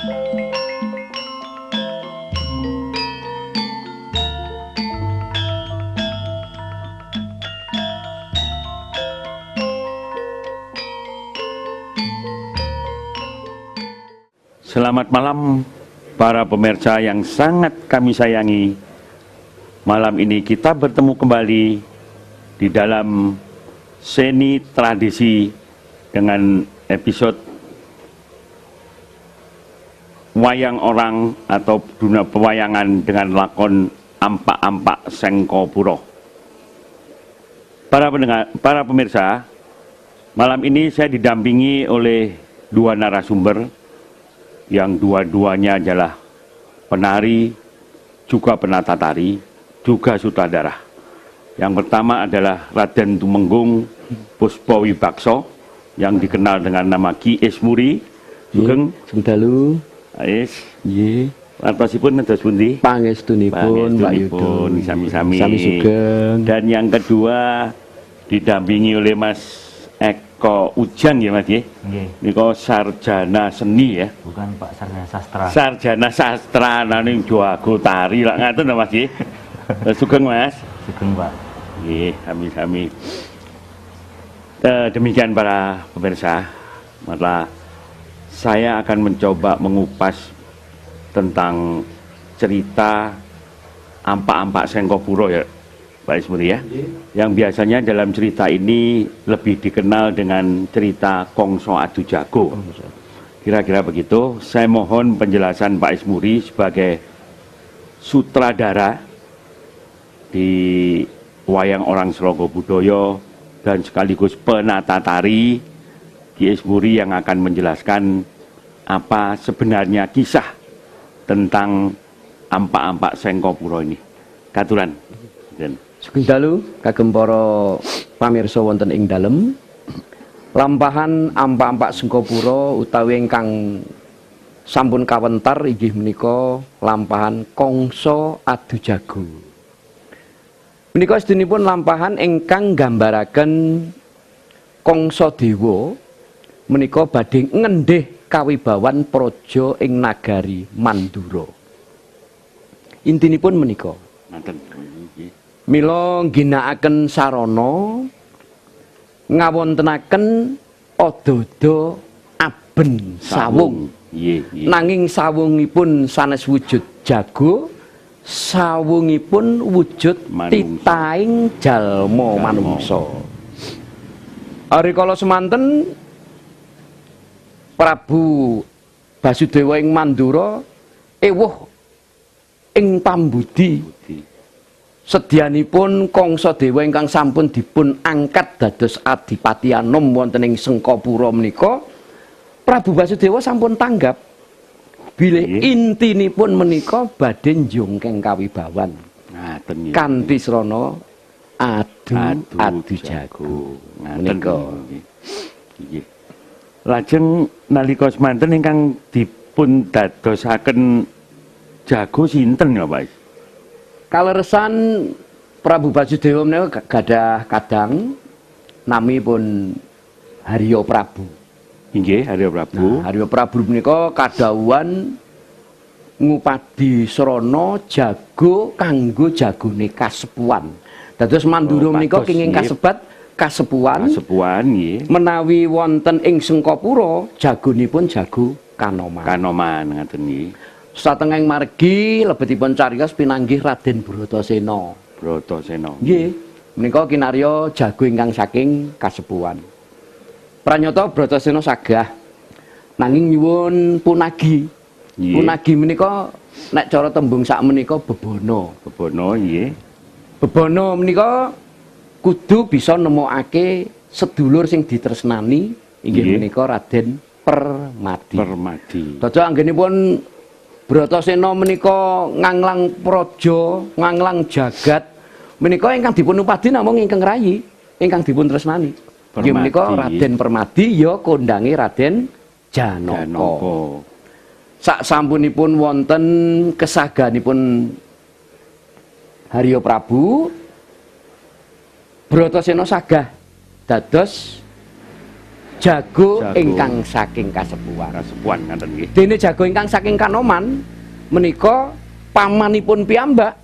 Selamat malam para pemirsa yang sangat kami sayangi. Malam ini kita bertemu kembali di dalam Seni Tradisi dengan episode Wayang Orang atau dunia pewayangan dengan lakon Ampak-ampak Sengkopuro. Para pemirsa, malam ini saya didampingi oleh dua narasumber yang dua-duanya adalah penari, juga penata tari, juga sutradara. Yang pertama adalah Raden Tumenggung Puspowibakso yang dikenal dengan nama Ki Esmuri. Sugeng Sengdalu. Ais. Nggih. Wartosipun dados pundi? Pangestunipun Pak Yudo. Sami-sami. Sami sugeng. Dan yang kedua didampingi oleh Mas Eko Ujang ya Mas ya. Nggih. Niko sarjana seni ya. Bukan Pak, sarjana sastra. Sarjana sastra Nani jago tari lah ngaten to Mas nggih. Sugeng Mas. Sugeng Pak. Nggih, sami-sami. Demikian para pemirsa, maka saya akan mencoba mengupas tentang cerita Ampak-ampak Sengkopuro ya Pak Ismuri ya, yang biasanya dalam cerita ini lebih dikenal dengan cerita Kongso Adu Jago. Kira-kira begitu. Saya mohon penjelasan Pak Ismuri sebagai sutradara di Wayang Orang Seloko Budoyo dan sekaligus penata tari. Ki Ismuri yang akan menjelaskan apa sebenarnya kisah tentang Ampak-ampak Sengkopuro ini. Katuran. Sugeng dalu kagem para pamirsa wonten ing dalem. Lampahan Ampak-ampak Sengkopuro utawi ingkang sampun kawentar inggih menika lampahan Kongso Adu Jago. Menika sedinipun lampahan ingkang nggambaraken Kongso Dewa menika badhe ngendhih kawibawan praja ing nagari Mandura. Intinipun menika mila ngginakaken sarana ngawontenaken ada-ada aben sawung. Nanging sawungipun sanes wujud jago, sawungipun wujud titaing jalma manungsa. Rikala semanten Prabu Basudewa ing Mandura ewuh ing pambudi sedyanipun Kongso Dewa ingkang sampun dipun angkat dados adipati anom wonten ing Sengkopuro menika. Prabu Basudewa sampun tanggap bilih intinipun menika badhe njungkeng kawibawan kanthi srana adu jago menika. Lajeng nalika semanten ingkang dipun dadosaken jago sinten ya Pak? Kaleresan Prabu Basudewa menika gadah kadang namipun Haryo Prabu. Inggih, Haryo Prabu. Nah, Haryo Prabu menika kadhawuhan ngupadi srana jago kanggo jagone kasepuhan. Dados Mandura menika kenging kasebat kasepuhan. Kasepuhan nggih. Menawi wonten ing Sengkopuro jagonipun jago Kanoman. Kanoman ngaten nggih. Satengahing margi lebetipun cariyos pinanggih Raden Bratasena. Bratasena. Nggih, menika kinarya jago ingkang saking kasepuhan. Pranyata Bratasena sagah nanging nyuwun punagi. Punagi menika nek cara tembung sak menika bebono. Bebono nggih. Bebono menika kudu bisa nemokake sedulur sing ditresnani inggih menika Raden Permadi. Permadi. Dados anggenipun Bratasena menika nganglang praja, nganglang jagat menika ingkang dipun upadi namung ingkang rayi, ingkang dipun tresnani. Inggih menika Raden Permadi ya kondange Raden Janaka. Sak sampunipun wonten kesaganipun Haryo Prabu, Bratasena sagah dados jago Jago. ingkang saking kasepuhan. Kasepuhan ngaten nggih. Dene jago ingkang saking Kanoman menika pamanipun piyambak,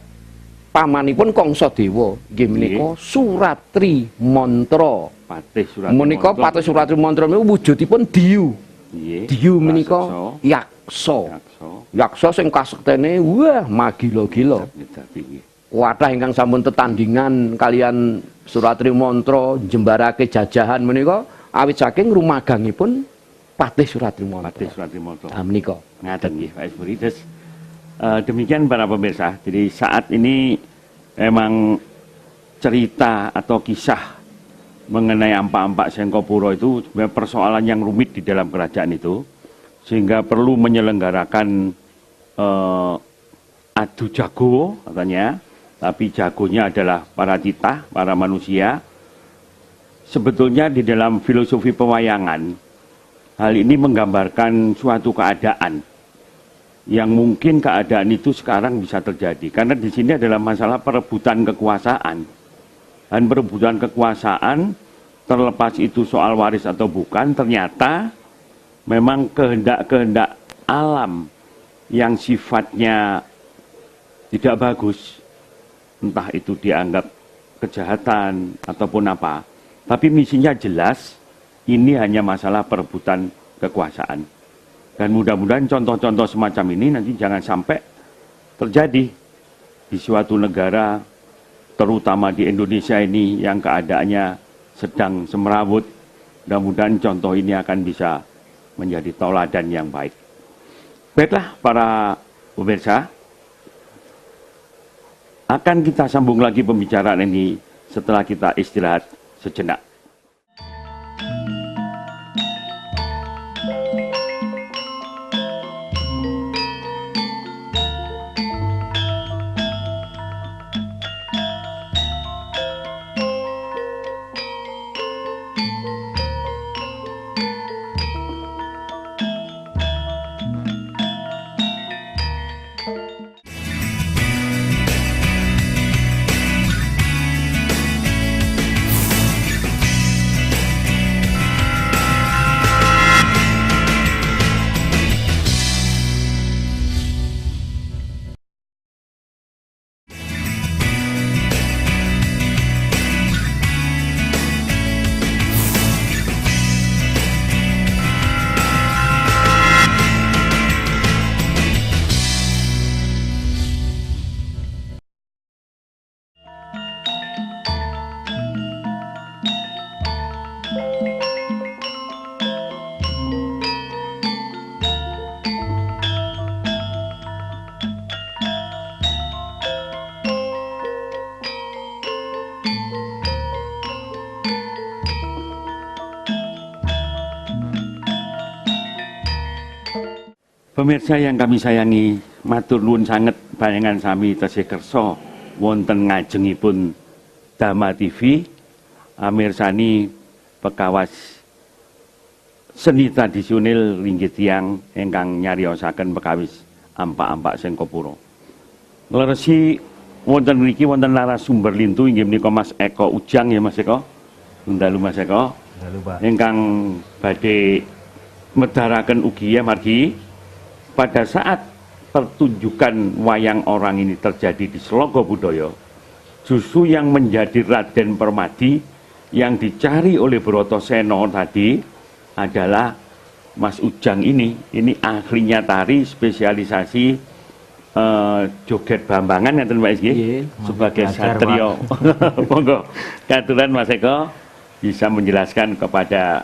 pamanipun Kangsa Dewa nggih menika Suratri Mantra. Patih Suratri Menika Mantra. Patih Suratri Mantra menika wujudipun diyu. Nggih. Diyu menika Raseksa. yaksa. Yaksa. Yaksa sing kasektene wah magila-gila. Nyedapi nggih. Wathah ingkang sampun tetandingan kalian Suratri Mantra jembarake jajahan menika awit saking rumagangipun Patih Suratri Mantra. Patih Suratri Mantra. Ah menika. Ngaten nggih Pak Isburi. Terus demikian para pemirsa. Jadi saat ini memang cerita atau kisah mengenai Ampak-Ampak Sengkopuro itu sebenarnya persoalan yang rumit di dalam kerajaan itu, sehingga perlu menyelenggarakan adu jago katanya, tapi jagonya adalah para titah, para manusia. Sebetulnya di dalam filosofi pewayangan, hal ini menggambarkan suatu keadaan yang mungkin keadaan itu sekarang bisa terjadi. Karena di sini adalah masalah perebutan kekuasaan. Dan perebutan kekuasaan, terlepas itu soal waris atau bukan, ternyata memang kehendak-kehendak alam yang sifatnya tidak bagus, entah itu dianggap kejahatan ataupun apa, tapi misinya jelas, ini hanya masalah perebutan kekuasaan. Dan mudah-mudahan contoh-contoh semacam ini nanti jangan sampai terjadi di suatu negara, terutama di Indonesia ini yang keadaannya sedang semrawut. Mudah-mudahan contoh ini akan bisa menjadi tauladan yang baik. Baiklah para pemirsa, akan kita sambung lagi pembicaraan ini setelah kita istirahat sejenak. Pemirsa yang kami sayangi, matur nuwun sanget panjenengan sami tasih kersa wonten ngajengipun Dhamma TV amirsani pekawas seni tradisional ringgih tiyang ingkang nyariosaken pekawis Ampak-Ampak Sengkopuro. Ngleresi wonten mriki wonten narasumber lintu inggih menika Mas Eko Ujang ya Mas Eko. Dalu Mas Eko. Dalu Pak. Ingkang badhe medharaken ugi ya margi pada saat pertunjukan wayang orang ini terjadi di Slogo Budoyo, justru yang menjadi Raden Permadi yang dicari oleh Brotoseno tadi adalah Mas Ujang ini ahlinya tari spesialisasi joget bambangan ngeten Pak Isgi sebagai satrio. Monggo katuran Mas Eko bisa menjelaskan kepada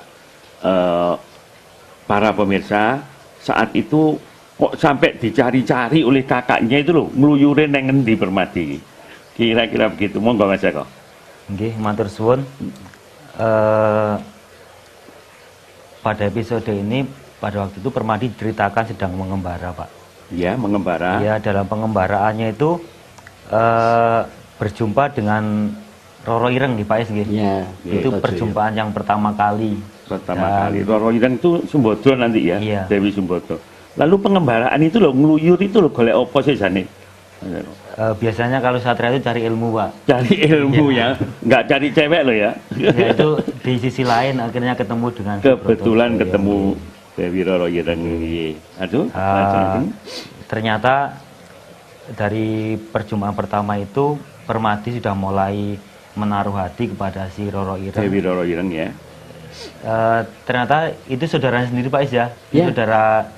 para pemirsa saat itu kok sampai dicari-cari oleh kakaknya itu loh, ngluyurin nang ngendi Permadi. Kira-kira begitu. Monggo Mas Eko. Nggih, matur suwun. Pada episode ini pada waktu itu Permadi diceritakan sedang mengembara, Pak. Iya, mengembara. Ya, dalam pengembaraannya itu berjumpa dengan Roro Ireng di Pak Isgi. Iya, Itu perjumpaan yang pertama kali. Kali. Roro Ireng itu Sumbodo nanti ya, Iya. Dewi Sumbodo. Lalu pengembaraan itu loh, ngluyur itu loh, golek opo sih jane? Biasanya kalau satria itu cari ilmu, Pak. Cari ilmu ya, nggak cari cewek loh ya. Ya itu di sisi lain akhirnya ketemu dengan Kebetulan Broto. ketemu Dewi Roro Ireng. Aduh, Ternyata dari perjumpaan pertama itu Permadi sudah mulai menaruh hati kepada si Roro Ireng. Dewi Roro Ireng ya. Ternyata itu saudaranya sendiri, Pak Is ya. Ya. Saudara,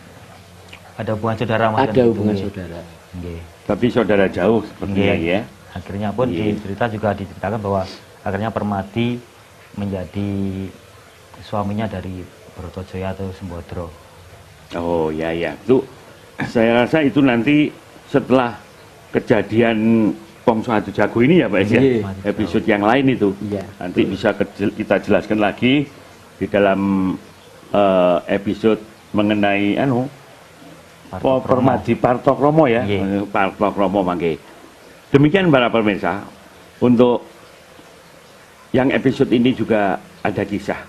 ada hubungan saudara Mas, Ada kan? hubungan Nggih. saudara. Nggih. Tapi saudara jauh sepertinya Nggih. ya. Akhirnya pun Nggih. di cerita juga diceritakan bahwa akhirnya Permadi menjadi suaminya dari Brotojoyo atau Sembodro. Oh ya ya. Itu saya rasa itu nanti setelah kejadian Pongso Adu Jago ini ya Pak Is ya. Iya. Episode yang lain itu. Iya. Nanti bisa kita jelaskan lagi di dalam episode mengenai Permadi Partokromo ya. Iya. Partokromo mangke. Demikian para pemirsa, untuk yang episode ini juga ada kisah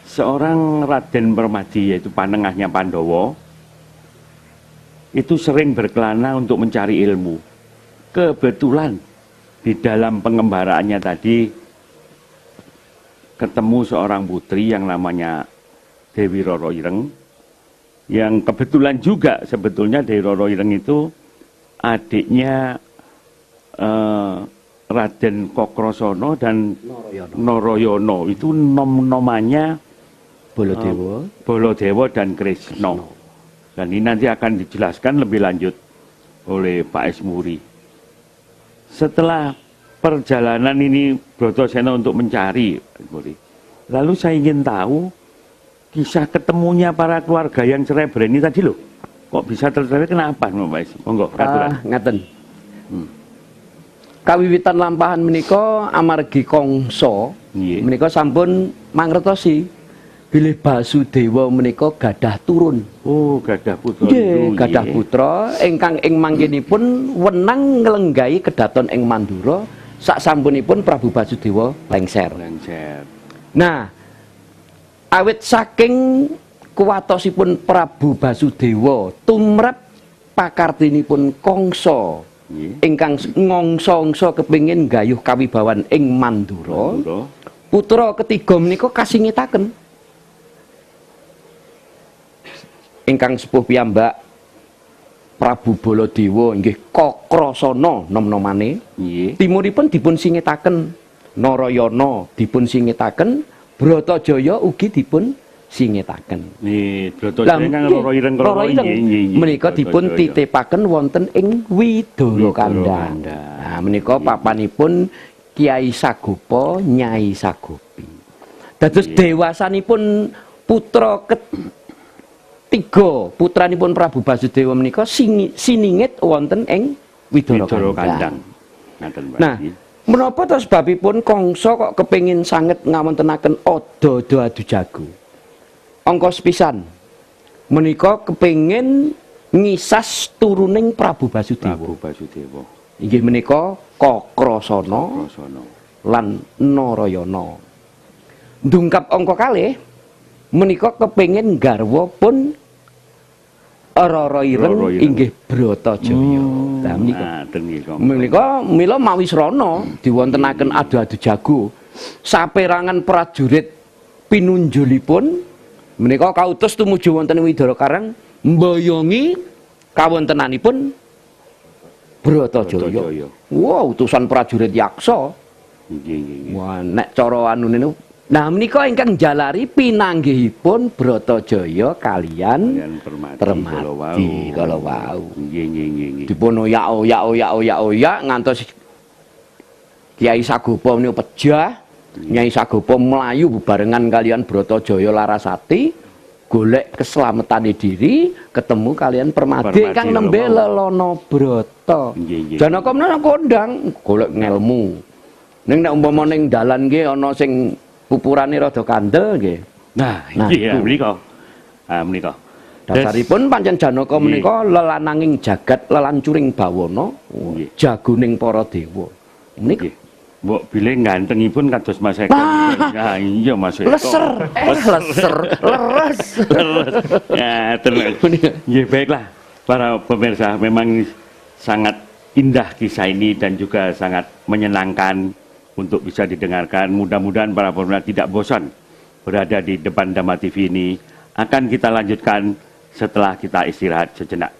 seorang Raden Permadi, yaitu panengahnya Pandowo, itu sering berkelana untuk mencari ilmu. Kebetulan di dalam pengembaraannya tadi ketemu seorang putri yang namanya Dewi Roro Ireng, yang kebetulan juga sebetulnya Dewi Roro Ireng itu adiknya Raden Kokrosono dan Noroyono. Itu nom-nomannya Baladewa. Baladewa dan Kresna. Dan ini nanti akan dijelaskan lebih lanjut oleh Pak Esmuri. Setelah perjalanan ini Brotoseno untuk mencari, lalu saya ingin tahu kisah ketemunya para keluarga yang cerai ini tadi loh. Kok bisa tercerai, kenapa Pak Es? Monggo, katuran. Ngaten. Kawiwitan lampahan menika amargi Kongso Nggih. menika sampun mangertosi bilih Basudewa menika gadah turun. Oh, gadah putra. Nggih, itu, gadah nggih. putra ingkang ing manggenipun wenang nglenggahi kedaton ing Mandura sak sampunipun Prabu Basudewa lengser. Lengser. Nah, awit saking kuwatosipun Prabu Basudewa tumrap pakartinipun Kongso Nggih. ingkang ngongso-ngso kepingin gayuh kawibawan ing Mandura, Mandura. putra ketiga menika kasingitaken ingkang sepuh piyambak Prabu Baladewa inggih Kokrasana nom-nomane. Nggih. Timuripun dipun singitaken Narayana, dipun singitaken Bratajaya ugi dipun singitaken. Nih, Lah, Brotoseno kan Roro Ireng Roro Ireng menika dipun Brotoseno. titipaken wonten ing Widara Widara Kandhang. Kandhang. Nah, menika papanipun Kyai Sagopa, Nyai Sagopi. Dados dewasanipun putra ketiga putranipun Prabu Basudewa menika siningit wonten ing Widara Widara Kandhang. Kandhang. Ngaten, Pak. Nah, menapa to sebabipun Kongso kok kepengin sanget ngawontenaken Ada-ada adu jago? Angka sepisan menika kepengin ngisas turuning Prabu Basudewa. Prabu Basudewa. Inggih menika Kokrasana Krasana. lan Narayana. Ndungkap angka kalih menika kepengin garwa pun Roro Ireng Roro Ireng. inggih Bratajaya. Lah menika Ngaten nggih, Kong. menika mila mawisrana diwontenaken adu-adu jago. Saperangan prajurit pinunjulipun menika kautus tumuju wonten Widara Karang mboyongi kawontenanipun Bratajaya. Bratajaya. Wah, utusan prajurit yaksa. Nggih, nggih, nggih. Wah, nek cara anune niku. Nah, menika ingkang jalari pinanggihipun Bratajaya kalian Kalian Permati kala wau. Nggih, nggih, nggih, nggih. Dipun oyak ngantos Kyai Sagopa menika pejah. Nyai Sagopa melayu bebarengan kalian Bratajaya Larasati golek keselamatan diri ketemu kalian Permadi Permadi kang nembe kala Lelono Brata. Nggih, nggih. Janaka menawa kondang golek ngelmu. Ning nek umpama ning dalan nggih ana sing pupurane rada kandel nggih. Nah, Nah, iya itu. menika. Ah, menika. Dasaripun pancen Janaka Nggih. menika lelananging jagat lelancuring bawana, Nggih. jagoning para dewa. Menika Nggih. Mbok bilih gantengipun kados Mas Eko. Nah, iya Mas Eko. leser, leres. Ya, tenang. Nggih, baiklah. Para pemirsa, memang ini sangat indah kisah ini dan juga sangat menyenangkan untuk bisa didengarkan. Mudah-mudahan para pemirsa tidak bosan berada di depan Dhamma TV ini. Akan kita lanjutkan setelah kita istirahat sejenak.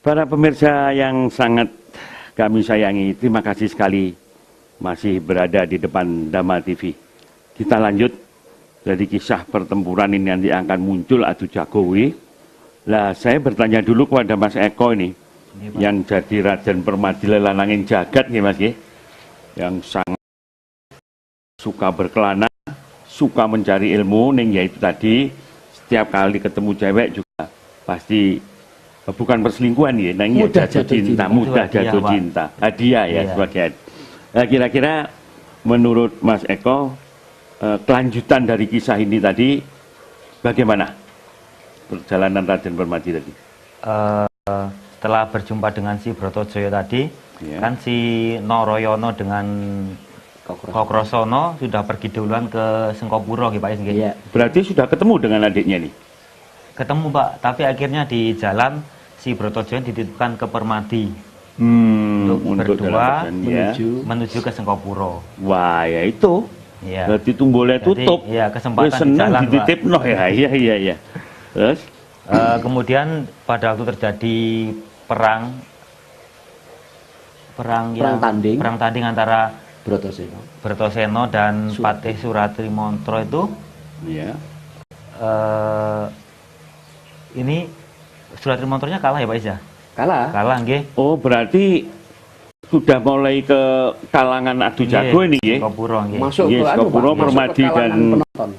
Para pemirsa yang sangat kami sayangi, terima kasih sekali masih berada di depan Dhamma TV. Kita lanjut dari kisah pertempuran ini nanti akan muncul adu jagowi. Lah saya bertanya dulu kepada Mas Eko ini, yang jadi Raden Permadi Lelananging Jagat nih Mas ya, yang sangat suka berkelana, suka mencari ilmu, ning yaitu tadi setiap kali ketemu cewek juga pasti bukan perselingkuhan ya, nangnya jatuh cinta, mudah jatuh cinta, hadiah ya sebagian. Nah, kira-kira menurut Mas Eko kelanjutan dari kisah ini tadi bagaimana perjalanan Raden Permadi tadi? Setelah berjumpa dengan si Brotojoyo tadi, kan si Noroyono dengan Kokrosono sudah pergi duluan ke Sengkopuro gitu Pak ya. Berarti sudah ketemu dengan adiknya nih? Ketemu Pak, tapi akhirnya di jalan si Brotojoyo dititipkan ke Permadi untuk berdua menuju ke Sengkopuro. Wah ya itu, berarti tumbolnya tutup. Iya, kesempatan di jalan dititip noh ya, iya. Terus? Kemudian pada waktu terjadi perang tanding antara Brotoseno dan Patih Suratimontro itu, ini Suratimontro-nya kalah ya Pak Isya? Kalah nggih. Oh, berarti sudah mulai ke kalangan adu jago ini nggih. Masuk ke Sengkopuro, Permadi dan penonton.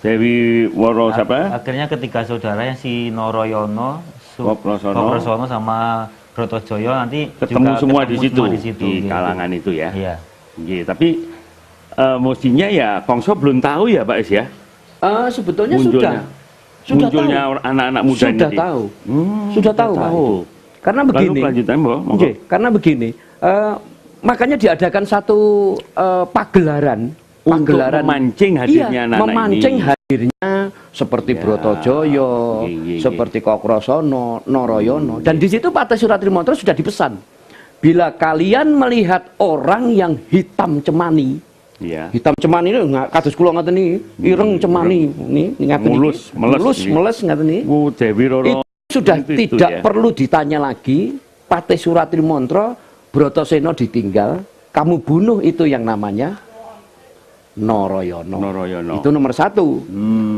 Dewi Woro siapa? Akhirnya ketiga saudaranya si Noroyono, Kokrosono sama Brotojoyo nanti ketemu juga semua di situ di gitu. kalangan itu ya. Iya. Tapi mestinya ya Kongso belum tahu ya Pak Is ya? Sebetulnya munculnya anak-anak muda sudah ini. Sudah tahu. Karena begini. Karena begini. Makanya diadakan satu pagelaran untuk memancing hadirnya anak-anak memancing ini. Hadirnya seperti Brotojoyo, seperti Kokrosono, Noroyono. Dan di situ Patih Suratimontro sudah dipesan. Bila kalian melihat orang yang hitam cemani, hitam cemani ini kados kula ngaten niki, ireng cemani ini ngaten niki. Mulus ngaten niki. Dewi Roro itu sudah tidak perlu ditanya lagi. Patih Suratimontro, Brotoseno ditinggal, kamu bunuh itu yang namanya Noroyono. Itu nomor satu.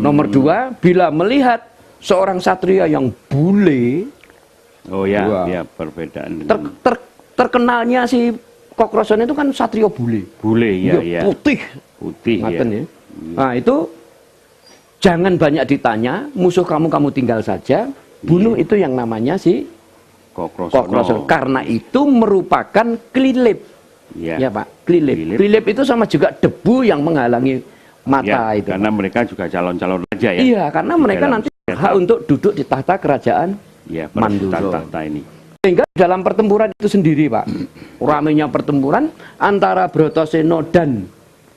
Nomor dua, bila melihat seorang satria yang bule, perbedaan. Terkenalnya si Kokrosono itu kan satria bule. Putih ya. Nah itu jangan banyak ditanya, musuh kamu tinggal saja, bunuh itu yang namanya si Kokrosono. Karena itu merupakan klilip. Ya Pak, klilip itu sama juga debu yang menghalangi mata itu. Karena mereka juga calon-calon raja ya. Iya, karena mereka nanti hak untuk duduk di tahta kerajaan Manduro. Ini. Sehingga dalam pertempuran itu sendiri Pak, ramainya pertempuran antara Brotoseno dan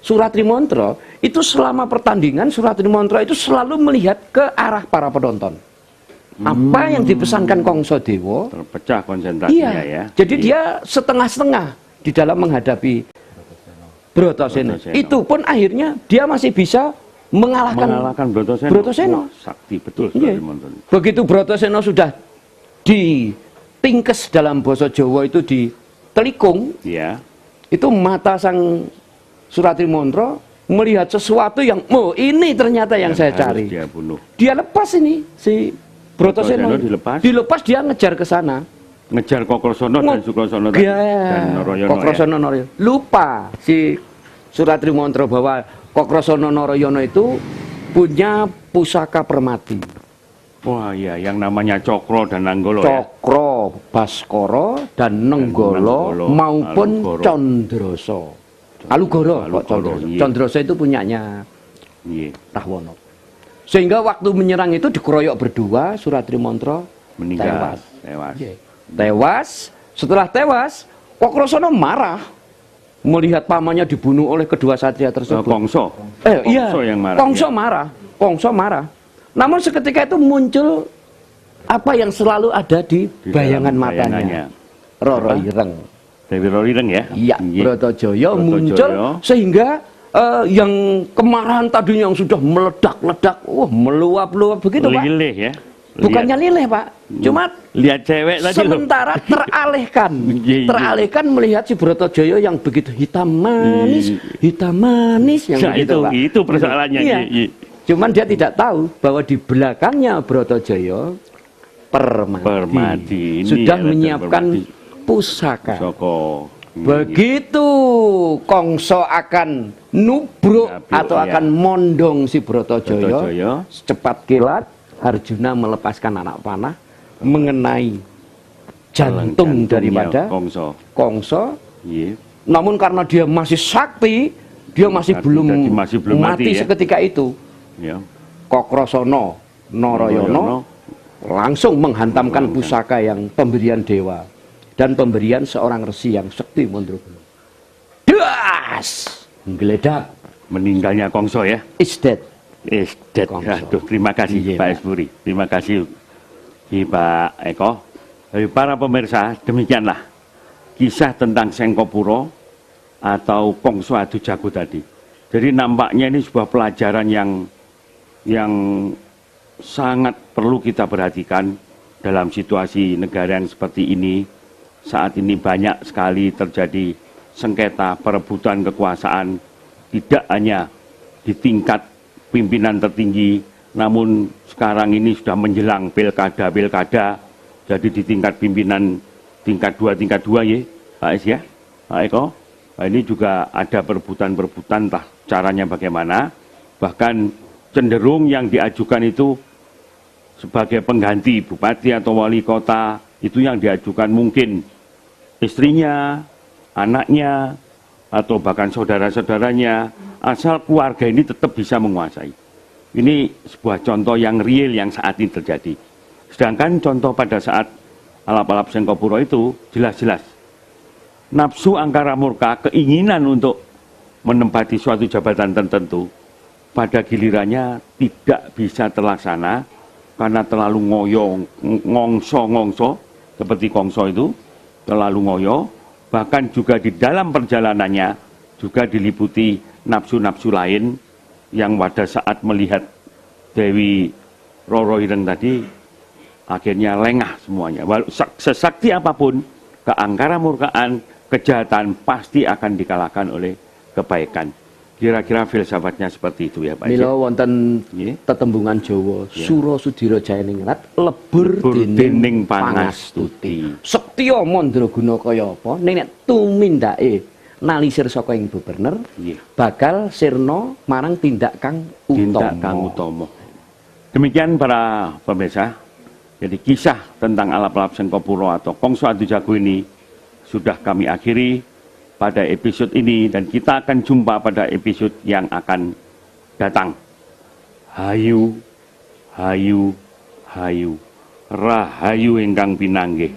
Suratri Montro itu selama pertandingan Suratri Montro itu selalu melihat ke arah para penonton. Apa yang dipesankan Kongso Dewo terpecah konsentrasinya ya. Jadi dia setengah-setengah di dalam menghadapi Bratasena. Itu pun akhirnya dia masih bisa mengalahkan Bratasena. Sakti betul Iya. Suratri Montro. Begitu Bratasena sudah ditingkes dalam basa Jawa itu ditelikung, Ya. itu mata sang Suratri Montro melihat sesuatu yang, oh ini ternyata yang saya harus cari. Dia bunuh. Dia lepas ini si Bratasena dilepas dia ngejar ke sana. Ngejar Kokrosono dan Sukrosono tadi. Dan Noroyono. Kokrosono Noroyono. Lupa si Suratri Montro bahwa Kokrosono Noroyono itu punya pusaka permati. Wah iya, yang namanya Cokro dan Nanggolo ya. Cokro, Baskoro dan Nenggolo maupun Alugoro. Condroso. Alugoro kok Condroso. Iya. Condroso itu punyanya Iya. Rahwono. Sehingga waktu menyerang itu dikeroyok berdua, Suratri Montro Meninggal. tewas. Tewas. Setelah tewas, Kokrosono marah melihat pamannya dibunuh oleh kedua satria tersebut. Kongso. Iya. Kongso yang marah. Kongso ya. marah. Kongso marah. Namun seketika itu muncul apa yang selalu ada di bayangan dalam matanya. bayangannya. Roro Ireng. Dewi Roro Ireng ya. Iya, Bratajaya muncul Bratajaya. sehingga yang kemarahan tadinya yang sudah meledak-ledak, meluap-luap begitu, Pak. Lilih ya. Bukannya lilih, Pak. Cuma lihat cewek tadi loh. sementara teralihkan. Iya. Teralihkan melihat si Bratajaya yang begitu hitam manis yang Nah, begitu, Pak. itu persoalannya. Iya. Iya. Cuman dia tidak tahu bahwa di belakangnya Bratajaya Permadi Ini sudah ya, menyiapkan Permadi. pusaka. Soko. Begitu Kongso akan nubruk atau ya. akan mondong si Bratajaya, Bratajaya. cepat kilat Arjuna melepaskan anak panah mengenai jantung daripada Kongso. Iya. Namun karena dia masih sakti, dia masih belum mati ya. seketika itu. Ya. Kokrosono Noroyono langsung menghantamkan pusaka yang pemberian dewa dan pemberian seorang resi yang sakti Mondrogono. Das! Menggeledak. Meninggalnya Kongso ya. Is dead. Aduh, terima kasih Iya, Pak Pak. Espuri. Terima kasih Pak Eko. Dari para pemirsa, demikianlah kisah tentang Sengkopuro atau Kongso Adu Jago tadi. Jadi nampaknya ini sebuah pelajaran yang sangat perlu kita perhatikan dalam situasi negara yang seperti ini. Saat ini banyak sekali terjadi sengketa perebutan kekuasaan, tidak hanya di tingkat pimpinan tertinggi, namun sekarang ini sudah menjelang pilkada, jadi di tingkat pimpinan tingkat 2 ya, Pak Es ya, Pak Eko. Nah, ini juga ada perebutan-perebutan, entah caranya bagaimana, bahkan cenderung yang diajukan itu sebagai pengganti bupati atau wali kota, itu yang diajukan mungkin istrinya, anaknya, atau bahkan saudara-saudaranya, asal keluarga ini tetap bisa menguasai. Ini sebuah contoh yang real yang saat ini terjadi. Sedangkan contoh pada saat alap-alap Sengkopuro itu jelas-jelas nafsu angkara murka, keinginan untuk menempati suatu jabatan tertentu, pada gilirannya tidak bisa terlaksana karena terlalu ngongso seperti Kongso itu, terlalu ngoyo, bahkan juga di dalam perjalanannya juga diliputi nafsu-nafsu lain yang pada saat melihat Dewi Roro Ireng tadi akhirnya lengah semuanya. Sesakti apapun keangkara murkaan, kejahatan pasti akan dikalahkan oleh kebaikan. Kira-kira filsafatnya seperti itu ya Pak. Mila wonten tetembungan Jawa, Sura Sudira Jayaningrat lebur dening pangastuti. Sektya Mandraguna kaya apa ning nek tumindake nalisir saka ing bebener, bakal sirna marang tindak kang utama. Demikian para pemirsa. Jadi kisah tentang alap-alap Sengkopuro atau Kongso Adu Jago ini sudah kami akhiri pada episode ini, dan kita akan jumpa pada episode yang akan datang. Hayu, hayu, hayu, rahayu ingkang pinanggih.